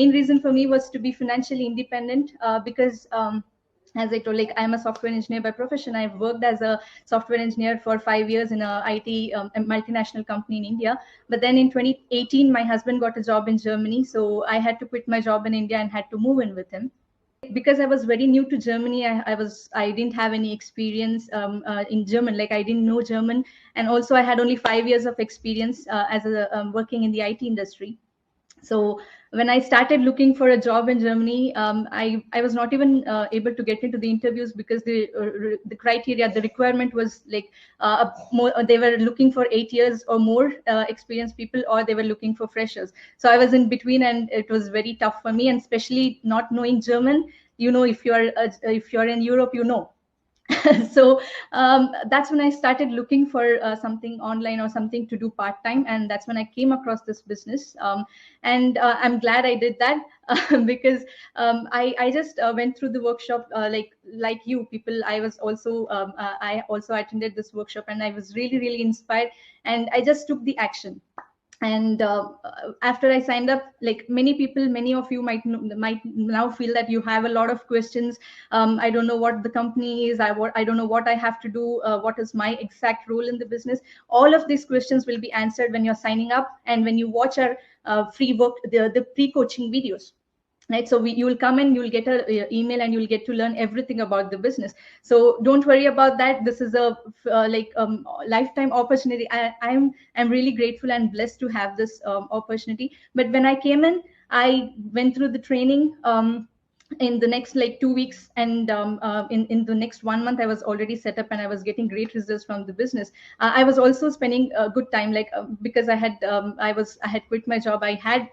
Main reason for me was to be financially independent because as I told, like I'm a software engineer by profession. I've worked as a software engineer for 5 years in a IT a multinational company in India. But then in 2018, my husband got a job in Germany, so I had to quit my job in India and had to move in with him. Because I was very new to Germany, I didn't have any experience in German. Like I didn't know German, and also I had only 5 years of experience as a working in the IT industry. So when I started looking for a job in Germany, I was not even able to get into the interviews because the criteria, the requirement was like more. They were looking for 8 years or more experienced people, or they were looking for freshers. So I was in between, and it was very tough for me. And especially not knowing German, if you're in Europe, so that's when I started looking for something online or something to do part time, and that's when I came across this business. And I'm glad I did that because I just went through the workshop like you people. I also attended this workshop, and I was really inspired, and I just took the action. And after I signed up, like many people, many of you might now feel that you have a lot of questions. I don't know what the company is. I don't know what I have to do. What is my exact role in the business? All of these questions will be answered when you're signing up and when you watch our free work, the pre-coaching videos. Right, so you will come in, you'll get a email, and you'll get to learn everything about the business. So don't worry about that. This is a lifetime opportunity. I'm really grateful and blessed to have this opportunity. But when I came in, I went through the training in the next like 2 weeks, and in the next 1 month I was already set up, and I was getting great results from the business. I was also spending a good time, because I had quit my job. I had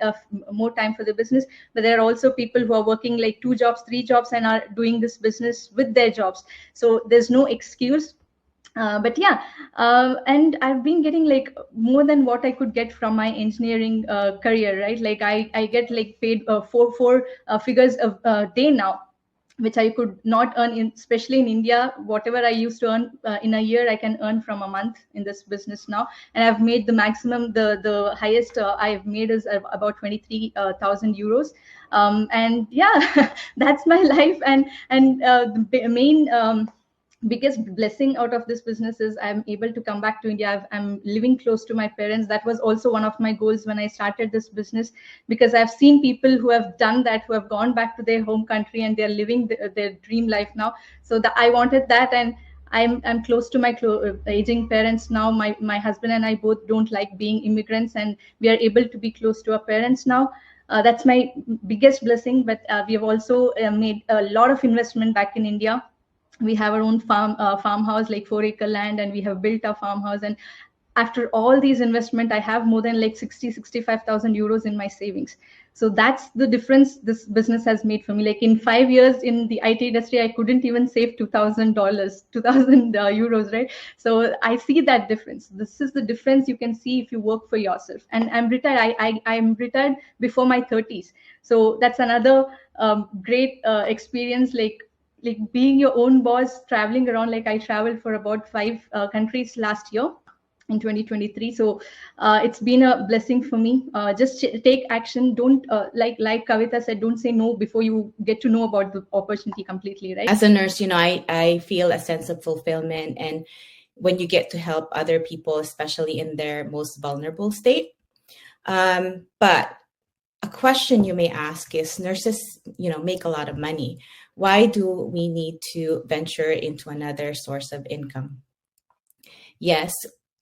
more time for the business. But there are also people who are working like 2 jobs, 3 jobs, and are doing this business with their jobs. So there's no excuse. But yeah, and I've been getting like more than what I could get from my engineering career, right? Like I get like paid four figures a day now, which I could not earn especially in India. Whatever I used to earn in a year, I can earn from a month in this business now. And I've made the maximum, the highest I've made is about 23,000 euros. And yeah, that's my life. And the main biggest blessing out of this business is I'm able to come back to India. I'm living close to my parents. That was also one of my goals when I started this business, because I've seen people who have done that, who have gone back to their home country, and they're living their dream life now. So I wanted that, and I'm close to my aging parents now. My husband and I both don't like being immigrants, and we are able to be close to our parents now. That's my biggest blessing. But we have also made a lot of investment back in India. We have our own farmhouse, like 4-acre land, and we have built our farmhouse. And after all these investment, I have more than like 65,000 euros in my savings. So that's the difference this business has made for me. Like in 5 years in the IT industry, I couldn't even save $2,000, 2,000 euros, right? So I see that difference. This is the difference you can see if you work for yourself. And I'm retired. I'm retired before my 30s. So that's another great experience, like being your own boss, traveling around. Like I traveled for about 5 countries last year in 2023. So it's been a blessing for me. Just take action. Don't like Kavita said, don't say no before you get to know about the opportunity completely, right? As a nurse, I feel a sense of fulfillment, and when you get to help other people, especially in their most vulnerable state. But a question you may ask is, nurses, make a lot of money. Why do we need to venture into another source of income? Yes,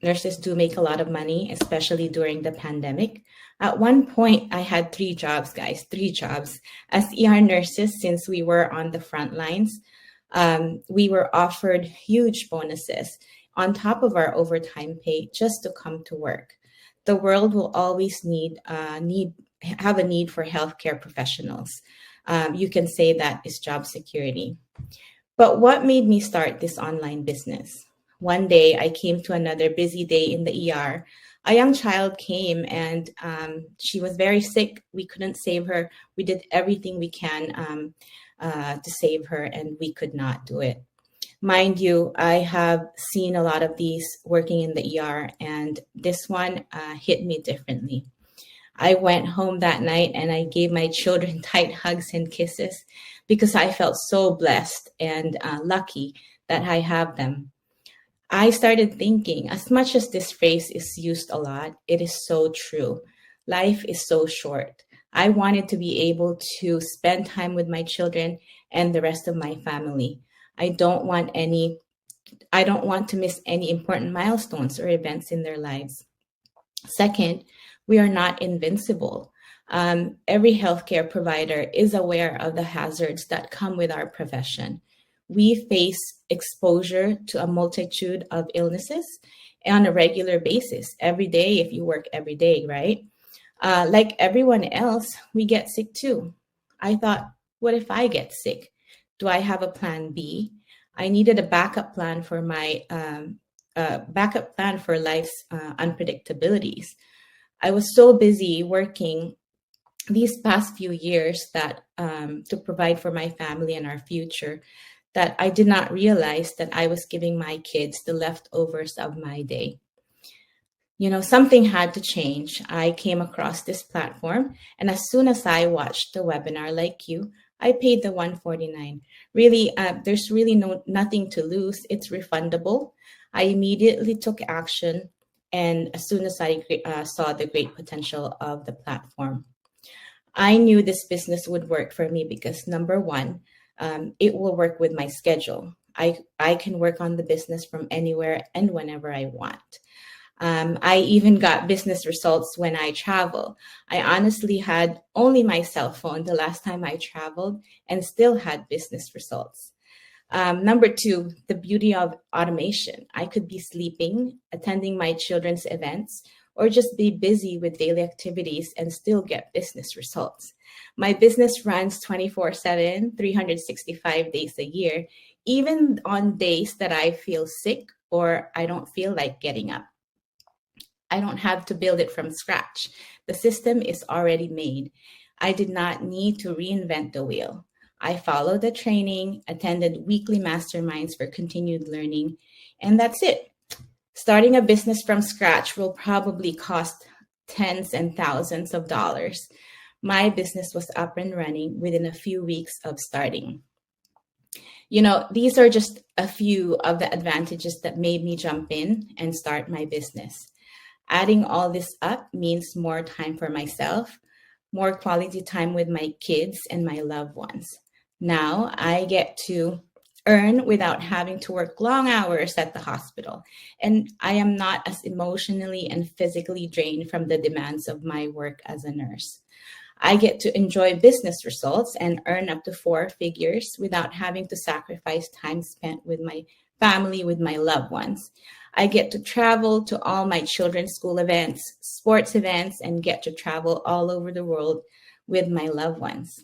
nurses do make a lot of money, especially during the pandemic. At one point, I had 3 jobs, guys, 3 jobs. As ER nurses, since we were on the front lines, we were offered huge bonuses on top of our overtime pay just to come to work. The world will always have a need for healthcare professionals. You can say that is job security. But what made me start this online business? One day I came to another busy day in the ER. A young child came, and she was very sick. We couldn't save her. We did everything we can to save her, and we could not do it. Mind you, I have seen a lot of these working in the ER, and this one hit me differently. I went home that night and I gave my children tight hugs and kisses because I felt so blessed and lucky that I have them. I started thinking, as much as this phrase is used a lot, it is so true. Life is so short. I wanted to be able to spend time with my children and the rest of my family. I don't want to miss any important milestones or events in their lives. Second, we are not invincible. Every healthcare provider is aware of the hazards that come with our profession. We face exposure to a multitude of illnesses on a regular basis, every day, if you work every day, right? Like everyone else, we get sick too. I thought, what if I get sick? Do I have a plan B? I needed a backup plan for life's unpredictabilities. I was so busy working these past few years that to provide for my family and our future that I did not realize that I was giving my kids the leftovers of my day. You know, something had to change. I came across this platform, and as soon as I watched the webinar like you, I paid the $149. Really, there's really nothing to lose. It's refundable. I immediately took action, and as soon as I saw the great potential of the platform, I knew this business would work for me because number one, it will work with my schedule. I can work on the business from anywhere and whenever I want. I even got business results when I travel. I honestly had only my cell phone the last time I traveled and still had business results. Number two, the beauty of automation. I could be sleeping, attending my children's events, or just be busy with daily activities and still get business results. My business runs 24/7, 365 days a year, even on days that I feel sick or I don't feel like getting up. I don't have to build it from scratch. The system is already made. I did not need to reinvent the wheel. I followed the training, attended weekly masterminds for continued learning, and that's it. Starting a business from scratch will probably cost tens and thousands of dollars. My business was up and running within a few weeks of starting. You know, these are just a few of the advantages that made me jump in and start my business. Adding all this up means more time for myself, more quality time with my kids and my loved ones. Now I get to earn without having to work long hours at the hospital. And I am not as emotionally and physically drained from the demands of my work as a nurse. I get to enjoy business results and earn up to 4 figures without having to sacrifice time spent with my family, with my loved ones. I get to travel to all my children's school events, sports events, and get to travel all over the world with my loved ones.